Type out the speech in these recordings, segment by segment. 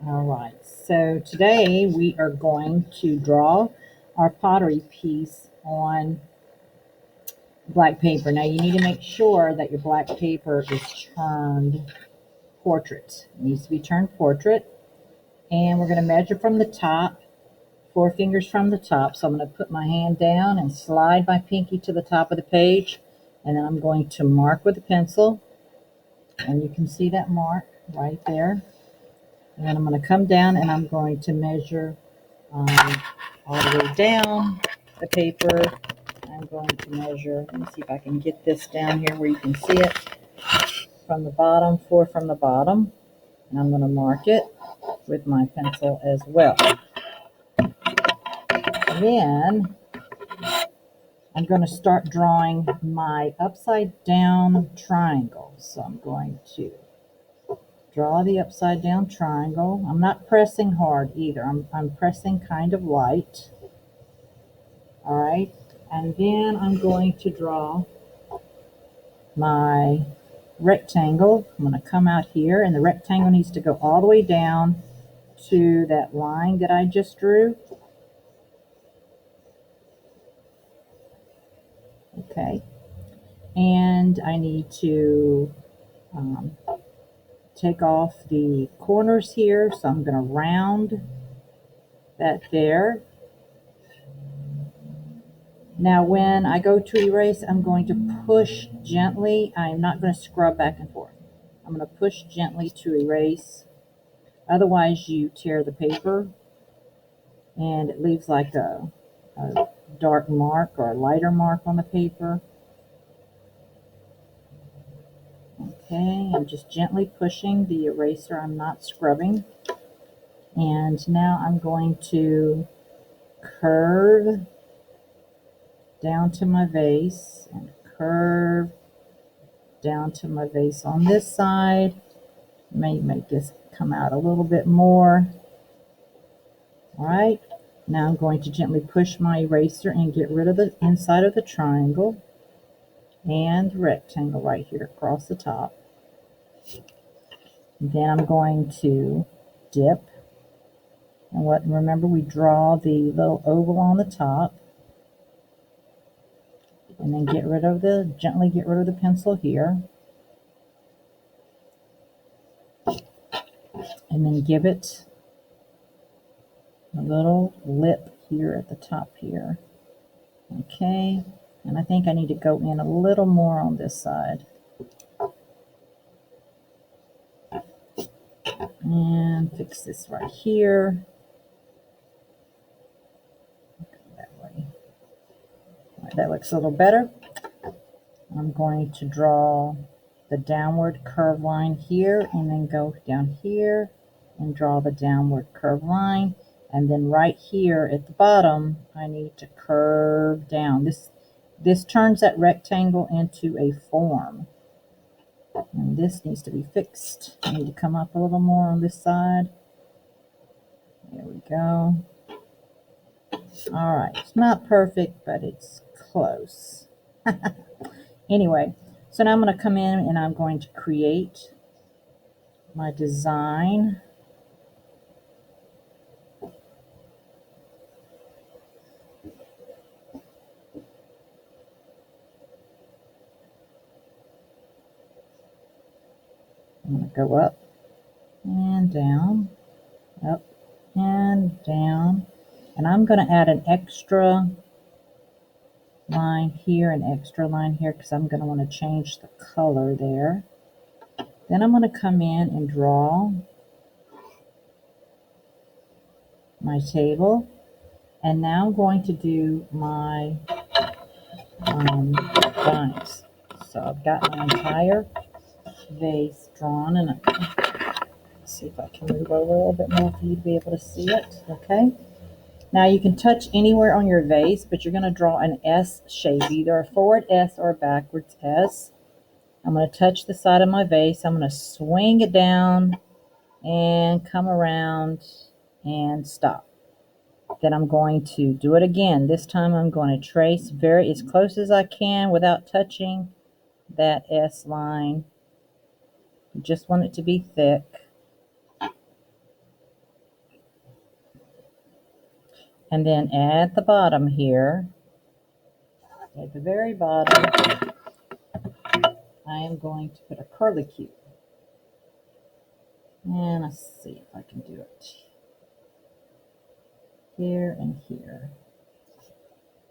All right, so today we are going to draw our pottery piece on black paper. Now you need to make sure that your black paper is turned portrait. It needs to be turned portrait. And we're going to measure from the top, 4 fingers from the top. So I'm going to put my hand down and slide my pinky to the top of the page. And then I'm going to mark with a pencil. And you can see that mark right there. And then I'm going to come down and I'm going to measure all the way down the paper. I'm going to measure, let me see if I can get this down here where you can see it from the bottom, 4 from the bottom. And I'm going to mark it with my pencil as well. And then I'm going to start drawing my upside down triangle. So I'm going to draw the upside down triangle. I'm not pressing hard either. I'm pressing kind of light. All right. And then I'm going to draw my rectangle. I'm going to come out here, and the rectangle needs to go all the way down to that line that I just drew. Okay. And I need to take off the corners here. So I'm going to round that there. Now when I go to erase, I'm going to push gently. I'm not going to scrub back and forth. I'm going to push gently to erase. Otherwise you tear the paper and it leaves like a dark mark or a lighter mark on the paper. Okay, I'm just gently pushing the eraser. I'm not scrubbing. And now I'm going to curve down to my vase and curve down to my vase on this side. May make this come out a little bit more. All right, now I'm going to gently push my eraser and get rid of the inside of the triangle and rectangle right here across the top. Then I'm going to dip, and remember we draw the little oval on the top, and then gently get rid of the pencil here, and then give it a little lip here at the top here. Okay, and I think I need to go in a little more on this side. And fix this right here. That way. All right, that looks a little better. I'm going to draw the downward curve line here and then go down here and draw the downward curve line. And then right here at the bottom, I need to curve down. This turns that rectangle into a form. And this needs to be fixed. I need to come up a little more on this side. There we go. All right, it's not perfect, but it's close. Anyway, so now I'm going to come in and I'm going to create my design. I'm going to go up and down, up and down. And I'm going to add an extra line here, an extra line here, because I'm going to want to change the color there. Then I'm going to come in and draw my table. And now I'm going to do my vines. So I've got my entire vase drawn, and let's see if I can move over a little bit more for you to be able to see it. Okay. Now you can touch anywhere on your vase, but you're going to draw an S shape, either a forward S or a backwards S. I'm going to touch the side of my vase. I'm going to swing it down and come around and stop. Then I'm going to do it again. This time I'm going to trace as close as I can without touching that S line. You just want it to be thick. And then at the bottom here, at the very bottom, I am going to put a curlicue. And let's see if I can do it. Here and here.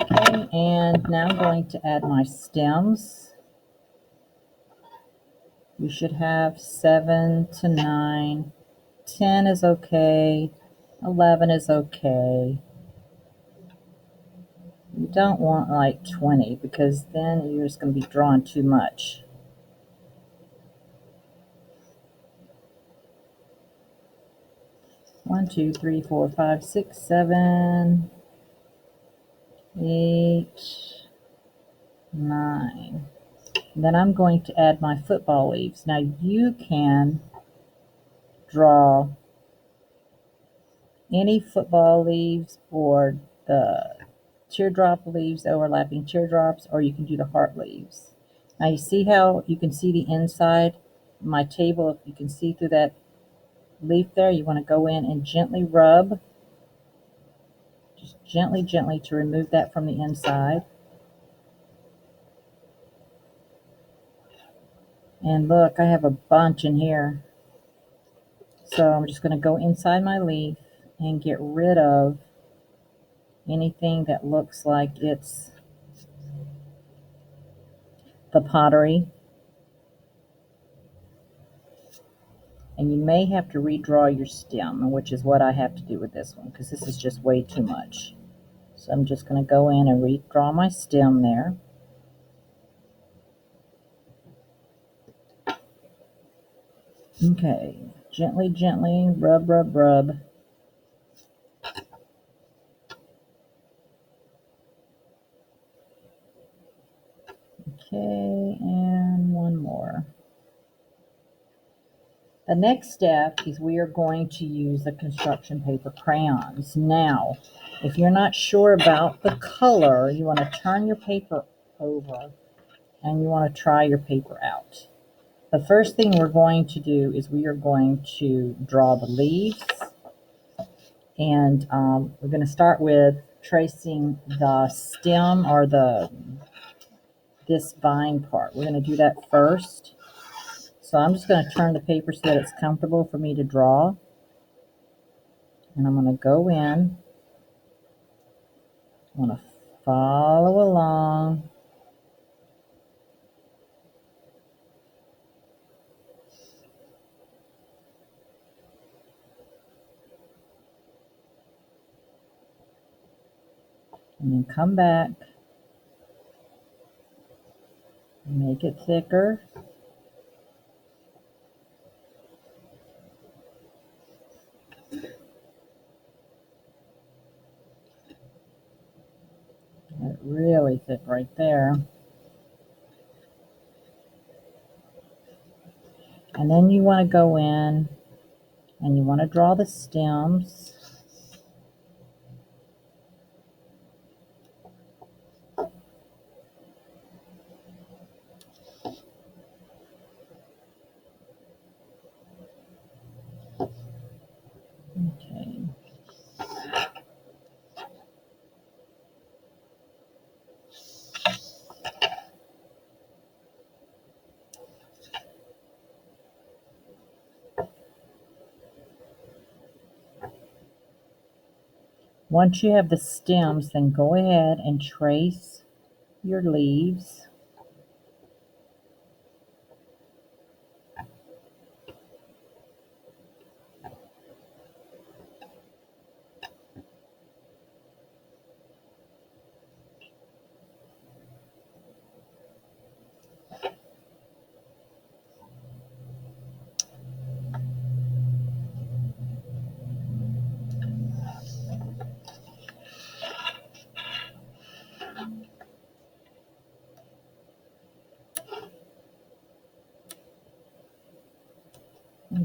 Okay, and now I'm going to add my stems. You should have 7 to 9. 10 is okay. 11 is okay. You don't want like 20 because then you're just going to be drawing too much. One, 2, 3, 4, 5, 6, 7, 8, 9. Then I'm going to add my football leaves. Now you can draw any football leaves or the teardrop leaves, overlapping teardrops, or you can do the heart leaves. Now you see how you can see the inside of my table. If you can see through that leaf there, you want to go in and gently rub, just gently to remove that from the inside. And look, I have a bunch in here. So I'm just going to go inside my leaf and get rid of anything that looks like it's the pottery. And you may have to redraw your stem, which is what I have to do with this one, because this is just way too much. So I'm just going to go in and redraw my stem there. Okay, gently, rub. Okay, and one more. The next step is we are going to use the construction paper crayons. Now, if you're not sure about the color, you want to turn your paper over and you want to try your paper out. The first thing we're going to do is we are going to draw the leaves, and we're going to start with tracing the stem or this vine part. We're going to do that first. So I'm just going to turn the paper so that it's comfortable for me to draw. And I'm going to go in. I'm going to follow along. And then come back. Make it thicker. Get it really thick right there. And then you want to go in and you want to draw the stems. Okay. Once you have the stems, then go ahead and trace your leaves.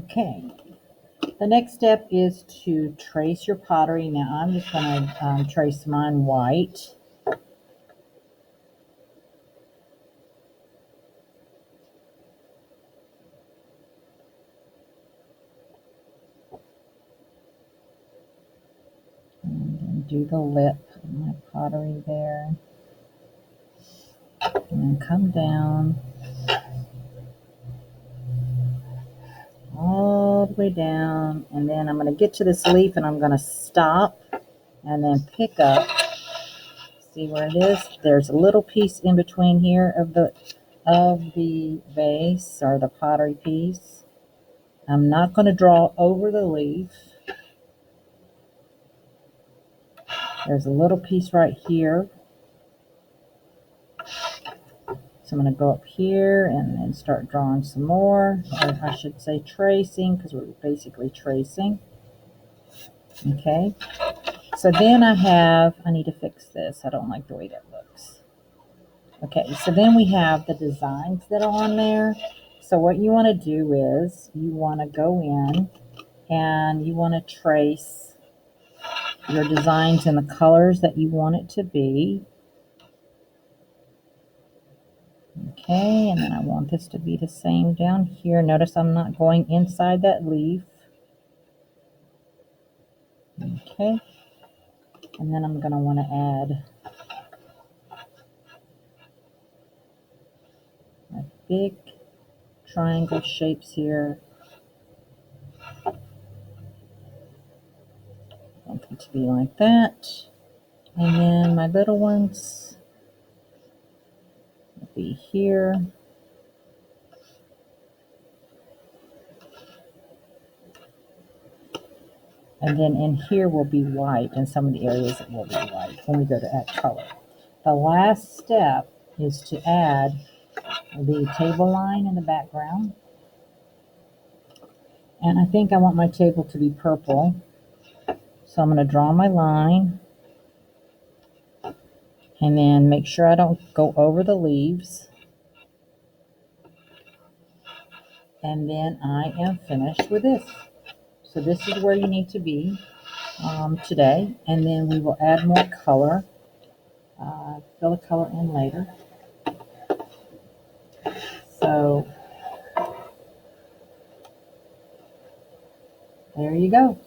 Okay. The next step is to trace your pottery. Now I'm just going to trace mine white. And then do the lip of my pottery there. And then come down all the way down. And then I'm going to get to this leaf and I'm going to stop and then pick up. See where it is? There's a little piece in between here of the vase or the pottery piece. I'm not going to draw over the leaf. There's a little piece right here. So I'm going to go up here and then start drawing some more, or I should say tracing, because we're basically tracing. Okay, so then I need to fix this. I don't like the way that looks. Okay, so then we have the designs that are on there. So what you want to do is you want to go in and you want to trace your designs in the colors that you want it to be. Okay, and then I want this to be the same down here. Notice I'm not going inside that leaf. Okay, and then I'm going to want to add my big triangle shapes here. I want them to be like that. And then my little ones will be here. And then in here will be white, and some of the areas it will be white when we go to add color. The last step is to add the table line in the background. And I think I want my table to be purple. So I'm going to draw my line. And then make sure I don't go over the leaves. And then I am finished with this. So this is where you need to be today. And then we will add more color. Fill the color in later. So there you go.